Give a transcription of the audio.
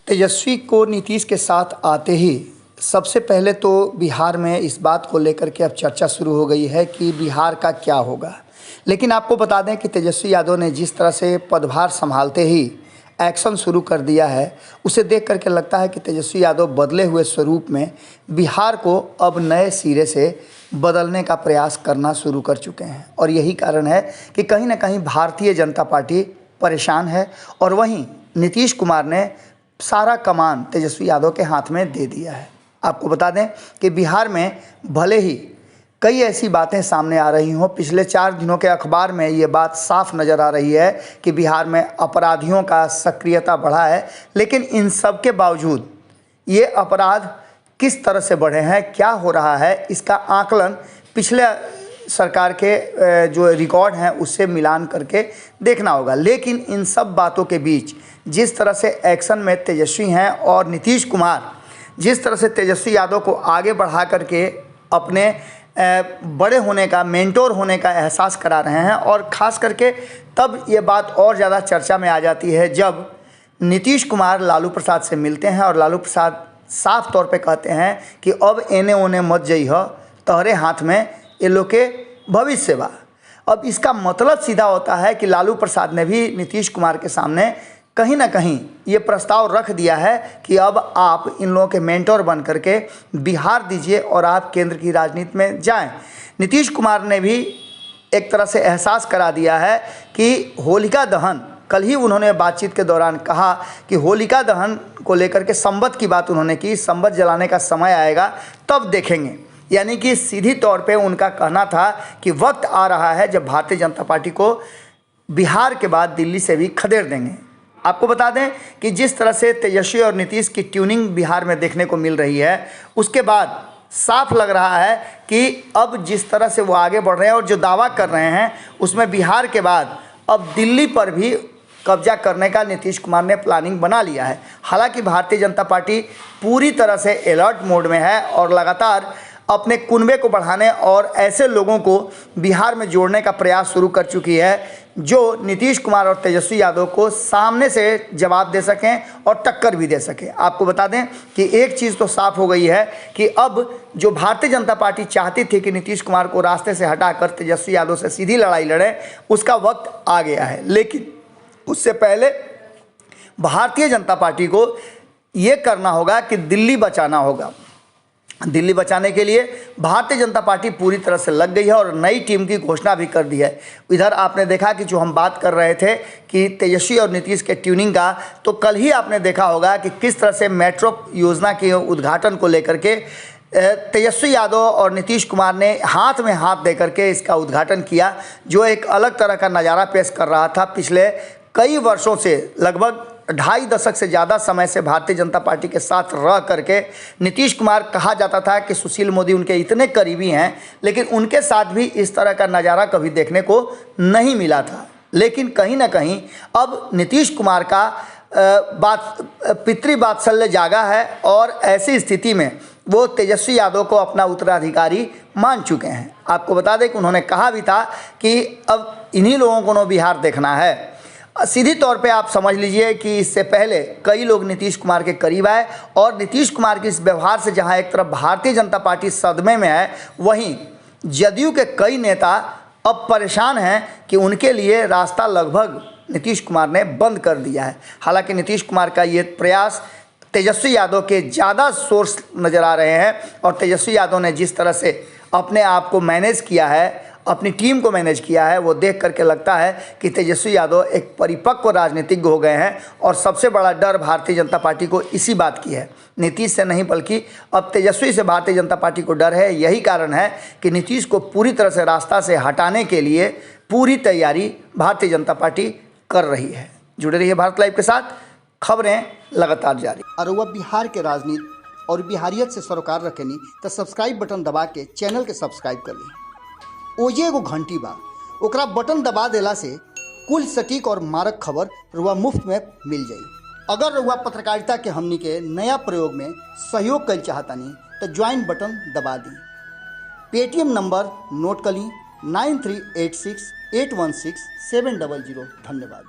तेजस्वी को नीतीश के साथ आते ही सबसे पहले तो बिहार में इस बात को लेकर के अब चर्चा शुरू हो गई है कि बिहार का क्या होगा। लेकिन आपको बता दें कि तेजस्वी यादव ने जिस तरह से पदभार संभालते ही एक्शन शुरू कर दिया है, उसे देख करके लगता है कि तेजस्वी यादव बदले हुए स्वरूप में बिहार को अब नए सिरे से बदलने का प्रयास करना शुरू कर चुके हैं। और यही कारण है कि कहीं ना कहीं भारतीय जनता पार्टी परेशान है और वहीं नीतीश कुमार ने सारा कमान तेजस्वी यादव के हाथ में दे दिया है। आपको बता दें कि बिहार में भले ही कई ऐसी बातें सामने आ रही हों, पिछले 4 दिनों के अखबार में ये बात साफ नज़र आ रही है कि बिहार में अपराधियों का सक्रियता बढ़ा है, लेकिन इन सब के बावजूद ये अपराध किस तरह से बढ़े हैं, क्या हो रहा है, इसका आकलन पिछले सरकार के जो रिकॉर्ड हैं उससे मिलान करके देखना होगा। लेकिन इन सब बातों के बीच जिस तरह से एक्शन में तेजस्वी हैं और नीतीश कुमार जिस तरह से तेजस्वी यादव को आगे बढ़ा करके अपने बड़े होने का, मेंटोर होने का एहसास करा रहे हैं, और ख़ास करके तब ये बात और ज़्यादा चर्चा में आ जाती है जब नीतीश कुमार लालू प्रसाद से मिलते हैं और लालू प्रसाद साफ तौर पे कहते हैं कि अब एने ओने मत जइह, तोहरे हाथ में ये लोग के भविष्य बा। अब इसका मतलब सीधा होता है कि लालू प्रसाद ने भी नीतीश कुमार के सामने कहीं ना कहीं ये प्रस्ताव रख दिया है कि अब आप इन लोगों के मेंटोर बन करके बिहार दीजिए और आप केंद्र की राजनीति में जाएं। नीतीश कुमार ने भी एक तरह से एहसास करा दिया है कि होलिका दहन, कल ही उन्होंने बातचीत के दौरान कहा कि होलिका दहन को लेकर के संबत की बात उन्होंने की, संबत जलाने का समय आएगा तब देखेंगे। यानी कि सीधी तौर पे उनका कहना था कि वक्त आ रहा है जब भारतीय जनता पार्टी को बिहार के बाद दिल्ली से भी खदेड़ देंगे। आपको बता दें कि जिस तरह से तेजस्वी और नीतीश की ट्यूनिंग बिहार में देखने को मिल रही है, उसके बाद साफ लग रहा है कि अब जिस तरह से वो आगे बढ़ रहे हैं और जो दावा कर रहे हैं उसमें बिहार के बाद अब दिल्ली पर भी कब्जा करने का नीतीश कुमार ने प्लानिंग बना लिया है। हालांकि भारतीय जनता पार्टी पूरी तरह से अलर्ट मोड में है और लगातार अपने कुनबे को बढ़ाने और ऐसे लोगों को बिहार में जोड़ने का प्रयास शुरू कर चुकी है जो नीतीश कुमार और तेजस्वी यादव को सामने से जवाब दे सकें और टक्कर भी दे सकें। आपको बता दें कि एक चीज़ तो साफ हो गई है कि अब जो भारतीय जनता पार्टी चाहती थी कि नीतीश कुमार को रास्ते से हटाकर तेजस्वी यादव से सीधी लड़ाई लड़े, उसका वक्त आ गया है। लेकिन उससे पहले भारतीय जनता पार्टी को ये करना होगा कि दिल्ली बचाना होगा। दिल्ली बचाने के लिए भारतीय जनता पार्टी पूरी तरह से लग गई है और नई टीम की घोषणा भी कर दी है। इधर आपने देखा कि जो हम बात कर रहे थे कि तेजस्वी और नीतीश के ट्यूनिंग का, तो कल ही आपने देखा होगा कि किस तरह से मेट्रो योजना के उद्घाटन को लेकर के तेजस्वी यादव और नीतीश कुमार ने हाथ में हाथ दे करके इसका उद्घाटन किया, जो एक अलग तरह का नज़ारा पेश कर रहा था। पिछले कई वर्षों से, लगभग 2.5 दशक से ज़्यादा समय से भारतीय जनता पार्टी के साथ रह करके नीतीश कुमार, कहा जाता था कि सुशील मोदी उनके इतने करीबी हैं, लेकिन उनके साथ भी इस तरह का नज़ारा कभी देखने को नहीं मिला था। लेकिन कहीं ना कहीं अब नीतीश कुमार का पितृवात्सल्य जागा है और ऐसी स्थिति में वो तेजस्वी यादव को अपना उत्तराधिकारी मान चुके हैं। आपको बता दें कि उन्होंने कहा भी था कि अब इन्हीं लोगों को बिहार देखना है। सीधी तौर पे आप समझ लीजिए कि इससे पहले कई लोग नीतीश कुमार के करीब आए और नीतीश कुमार के इस व्यवहार से जहां एक तरफ भारतीय जनता पार्टी सदमे में है, वहीं जदयू के कई नेता अब परेशान हैं कि उनके लिए रास्ता लगभग नीतीश कुमार ने बंद कर दिया है। हालांकि नीतीश कुमार का ये प्रयास तेजस्वी यादव के ज़्यादा सोर्स नज़र आ रहे हैं और तेजस्वी यादव ने जिस तरह से अपने आप को मैनेज किया है, अपनी टीम को मैनेज किया है, वो देख करके लगता है कि तेजस्वी यादव एक परिपक्व राजनीतिज्ञ हो गए हैं। और सबसे बड़ा डर भारतीय जनता पार्टी को इसी बात की है, नीतीश से नहीं बल्कि अब तेजस्वी से भारतीय जनता पार्टी को डर है। यही कारण है कि नीतीश को पूरी तरह से रास्ता से हटाने के लिए पूरी तैयारी भारतीय जनता पार्टी कर रही है। जुड़े रहिए भारत लाइव के साथ, खबरें लगातार जारी। और वह बिहार के राजनीति और बिहारियत से सरोकार रखेनी तो सब्सक्राइब बटन दबा के चैनल के सब्सक्राइब कर ली। ओजे एगो घंटी बा, ओकरा बटन दबा देला से कुल सटीक और मारक खबर रुआ मुफ्त में मिल जाई। अगर रुआ पत्रकारिता के हमनी के नया प्रयोग में सहयोग कर चाहतानी तो ज्वाइन बटन दबा दी। पेटीएम नंबर नोट कर ली 9386816700। धन्यवाद।